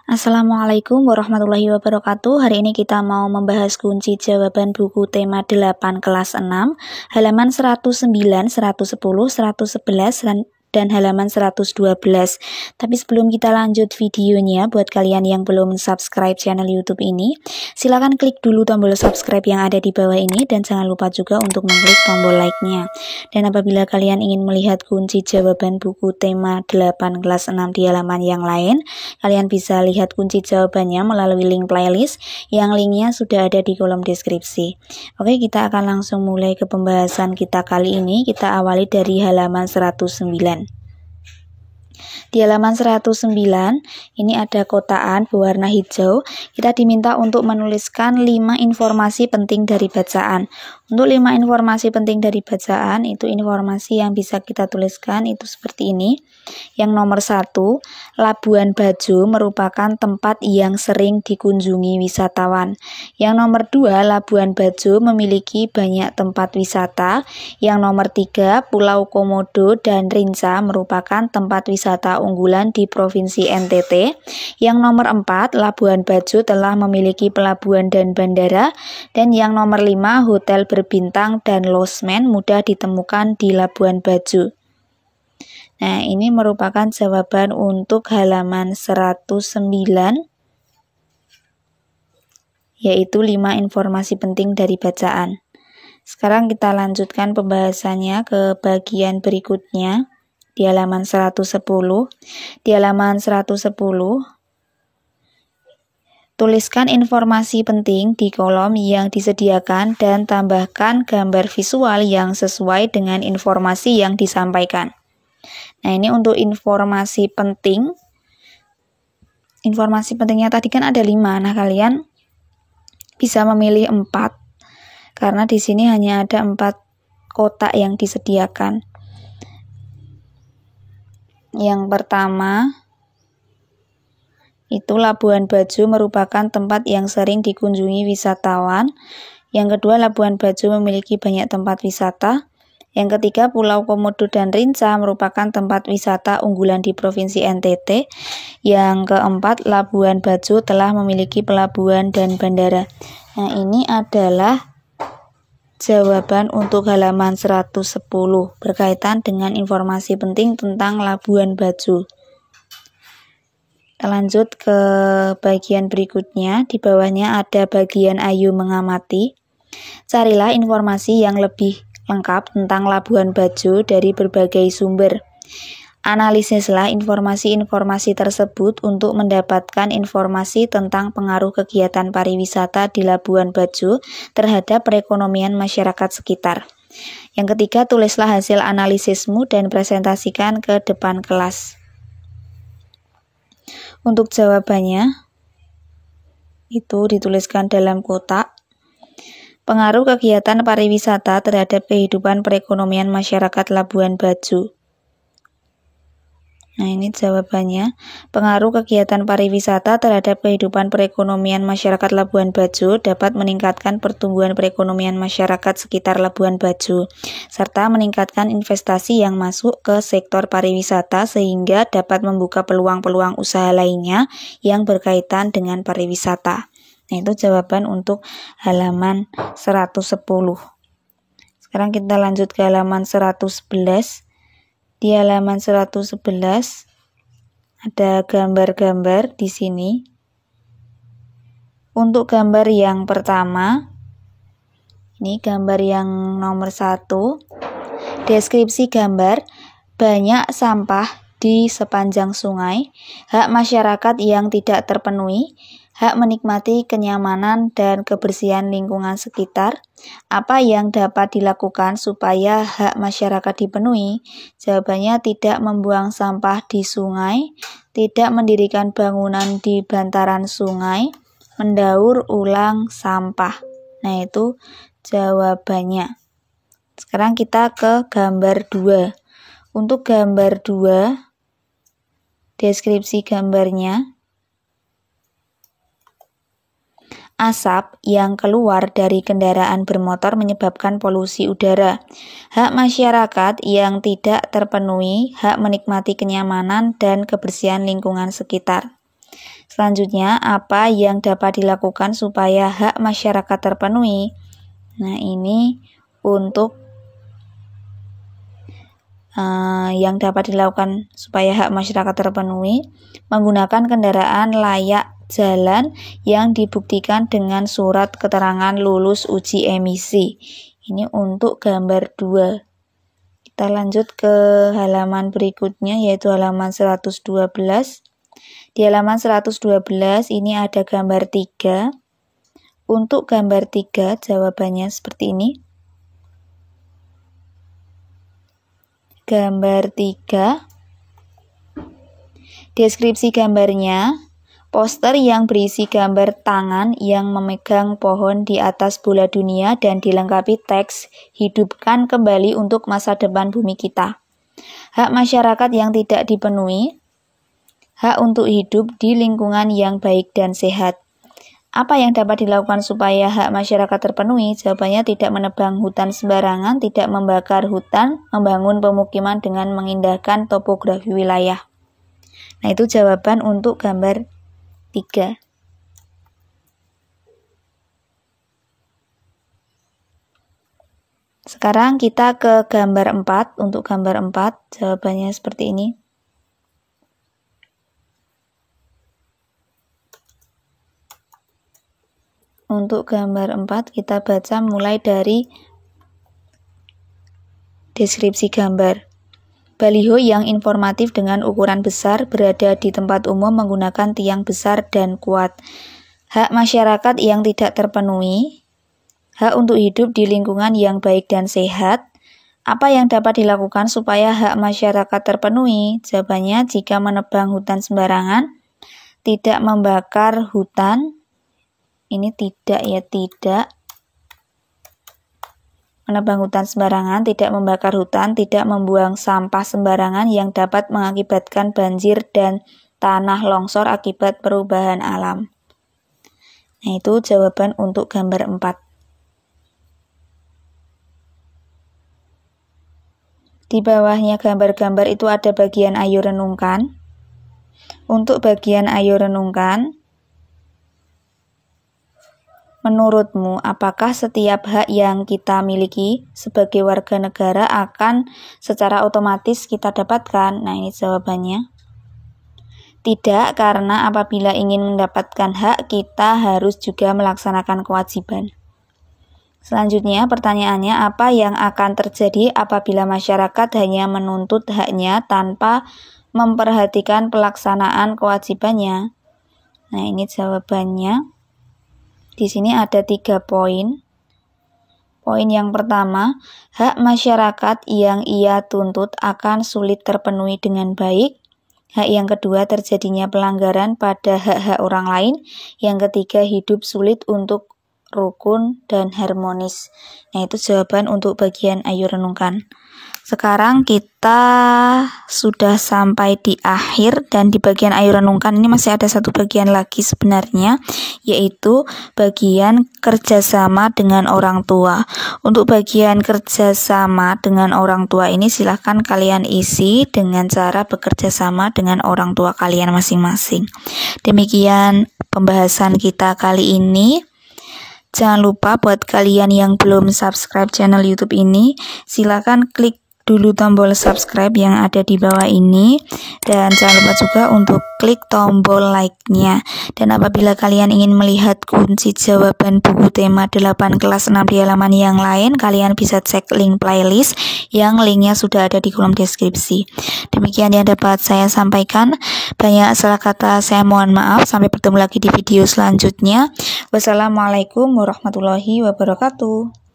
Assalamualaikum warahmatullahi wabarakatuh. Hari ini kita mau membahas kunci jawaban buku tema 8 kelas 6, halaman 109, 110, 111, dan halaman 112. Tapi sebelum kita lanjut videonya, buat kalian yang belum subscribe channel YouTube ini, silakan klik dulu tombol subscribe yang ada di bawah ini dan jangan lupa juga untuk mengklik tombol like-nya. Dan apabila kalian ingin melihat kunci jawaban buku tema 8 kelas 6 di halaman yang lain, kalian bisa lihat kunci jawabannya melalui link playlist yang linknya sudah ada di kolom deskripsi. Oke, kita akan langsung mulai ke pembahasan kita kali ini. Kita awali dari halaman 109. Di halaman 109, ini ada kotaan berwarna hijau. Kita diminta untuk menuliskan 5 informasi penting dari bacaan. Untuk 5 informasi penting dari bacaan, itu informasi yang bisa kita tuliskan itu seperti ini. Yang nomor 1, Labuan Bajo merupakan tempat yang sering dikunjungi wisatawan. Yang nomor 2, Labuan Bajo memiliki banyak tempat wisata. Yang nomor 3, Pulau Komodo dan Rinca merupakan tempat wisata unggulan di Provinsi NTT. Yang nomor 4, Labuan Bajo telah memiliki pelabuhan dan bandara. Dan yang nomor 5, hotel berbintang dan losmen mudah ditemukan di Labuan Bajo. Nah, ini merupakan jawaban untuk halaman 109, yaitu 5 informasi penting dari bacaan. Sekarang kita lanjutkan pembahasannya ke bagian berikutnya di halaman 110. Di halaman 110, tuliskan informasi penting di kolom yang disediakan dan tambahkan gambar visual yang sesuai dengan informasi yang disampaikan. Nah, ini untuk informasi penting. Informasi pentingnya tadi kan ada 5. Nah, kalian bisa memilih 4 karena di sini hanya ada 4 kotak yang disediakan. Yang pertama, itu Labuan Bajo merupakan tempat yang sering dikunjungi wisatawan. Yang kedua, Labuan Bajo memiliki banyak tempat wisata. Yang ketiga, Pulau Komodo dan Rinca merupakan tempat wisata unggulan di Provinsi NTT. Yang keempat, Labuan Bajo telah memiliki pelabuhan dan bandara. Nah, ini adalah jawaban untuk halaman 110 berkaitan dengan informasi penting tentang Labuan Bajo. Kita lanjut ke bagian berikutnya. Di bawahnya ada bagian ayo mengamati. Carilah informasi yang lebih lengkap tentang Labuan Bajo dari berbagai sumber. Analisislah informasi-informasi tersebut untuk mendapatkan informasi tentang pengaruh kegiatan pariwisata di Labuan Bajo terhadap perekonomian masyarakat sekitar. Yang ketiga, tulislah hasil analisismu dan presentasikan ke depan kelas. Untuk jawabannya, itu dituliskan dalam kotak. Pengaruh kegiatan pariwisata terhadap kehidupan perekonomian masyarakat Labuan Bajo. Nah, ini jawabannya. Pengaruh kegiatan pariwisata terhadap kehidupan perekonomian masyarakat Labuan Bajo dapat meningkatkan pertumbuhan perekonomian masyarakat sekitar Labuan Bajo, serta meningkatkan investasi yang masuk ke sektor pariwisata sehingga dapat membuka peluang-peluang usaha lainnya yang berkaitan dengan pariwisata. Nah, itu jawaban untuk halaman 110. Sekarang kita lanjut ke halaman 111. Di halaman 111 ada gambar-gambar di sini. Untuk gambar yang pertama, ini gambar yang nomor 1. Deskripsi gambar, banyak sampah di sepanjang sungai, hak masyarakat yang tidak terpenuhi, hak menikmati kenyamanan dan kebersihan lingkungan sekitar. Apa yang dapat dilakukan supaya hak masyarakat dipenuhi? Jawabannya tidak membuang sampah di sungai, tidak mendirikan bangunan di bantaran sungai, mendaur ulang sampah. Nah, itu jawabannya. Sekarang kita ke gambar 2. Untuk gambar 2, deskripsi gambarnya, asap yang keluar dari kendaraan bermotor menyebabkan polusi udara. Hak masyarakat yang tidak terpenuhi, hak menikmati kenyamanan dan kebersihan lingkungan sekitar. Selanjutnya, apa yang dapat dilakukan supaya hak masyarakat terpenuhi? Nah, ini untuk yang dapat dilakukan supaya hak masyarakat terpenuhi, menggunakan kendaraan layak jalan yang dibuktikan dengan surat keterangan lulus uji emisi. Ini untuk gambar 2. Kita lanjut ke halaman berikutnya, yaitu halaman 112. Di halaman 112 ini ada gambar 3. Untuk gambar 3 jawabannya seperti ini. Gambar 3. Deskripsi gambarnya, poster yang berisi gambar tangan yang memegang pohon di atas bola dunia dan dilengkapi teks "Hidupkan kembali untuk masa depan bumi kita". Hak masyarakat yang tidak dipenuhi, hak untuk hidup di lingkungan yang baik dan sehat. Apa yang dapat dilakukan supaya hak masyarakat terpenuhi? Jawabannya tidak menebang hutan sembarangan, tidak membakar hutan, membangun pemukiman dengan mengindahkan topografi wilayah. Nah, itu jawaban untuk gambar 3. Sekarang kita ke gambar 4. Untuk gambar 4, jawabannya seperti ini. Untuk gambar 4, kita baca mulai dari deskripsi gambar. Baliho yang informatif dengan ukuran besar berada di tempat umum menggunakan tiang besar dan kuat. Hak masyarakat yang tidak terpenuhi, hak untuk hidup di lingkungan yang baik dan sehat. Apa yang dapat dilakukan supaya hak masyarakat terpenuhi? Jawabannya, jika menebang hutan sembarangan, tidak membakar hutan. Ini tidak ya, tidak. Menebang hutan sembarangan, tidak membakar hutan, tidak membuang sampah sembarangan yang dapat mengakibatkan banjir dan tanah longsor akibat perubahan alam. Nah, itu jawaban untuk gambar 4. Di bawahnya gambar-gambar itu ada bagian ayo renungkan. Untuk bagian ayo renungkan, menurutmu, apakah setiap hak yang kita miliki sebagai warga negara akan secara otomatis kita dapatkan? Nah, ini jawabannya. Tidak, karena apabila ingin mendapatkan hak, kita harus juga melaksanakan kewajiban. Selanjutnya, pertanyaannya, apa yang akan terjadi apabila masyarakat hanya menuntut haknya tanpa memperhatikan pelaksanaan kewajibannya? Nah, ini jawabannya. Di sini ada 3 poin. Poin yang pertama, hak masyarakat yang ia tuntut akan sulit terpenuhi dengan baik. Hak yang kedua, terjadinya pelanggaran pada hak-hak orang lain. Yang ketiga, hidup sulit untuk rukun dan harmonis. Nah, itu jawaban untuk bagian ayo renungkan. Sekarang kita sudah sampai di akhir, dan di bagian ayo renungkan ini masih ada satu bagian lagi sebenarnya, yaitu bagian kerjasama dengan orang tua. Untuk bagian kerjasama dengan orang tua ini silahkan kalian isi dengan cara bekerja sama dengan orang tua kalian masing-masing. Demikian pembahasan kita kali ini. Jangan lupa buat kalian yang belum subscribe channel YouTube ini, silakan klik dulu tombol subscribe yang ada di bawah ini, dan jangan lupa juga untuk klik tombol like-nya. Dan apabila kalian ingin melihat kunci jawaban buku tema 8 kelas 6 di halaman yang lain, kalian bisa cek link playlist yang linknya sudah ada di kolom deskripsi. Demikian yang dapat saya sampaikan. Banyak salah kata saya mohon maaf. Sampai bertemu lagi di video selanjutnya. Wassalamualaikum warahmatullahi wabarakatuh.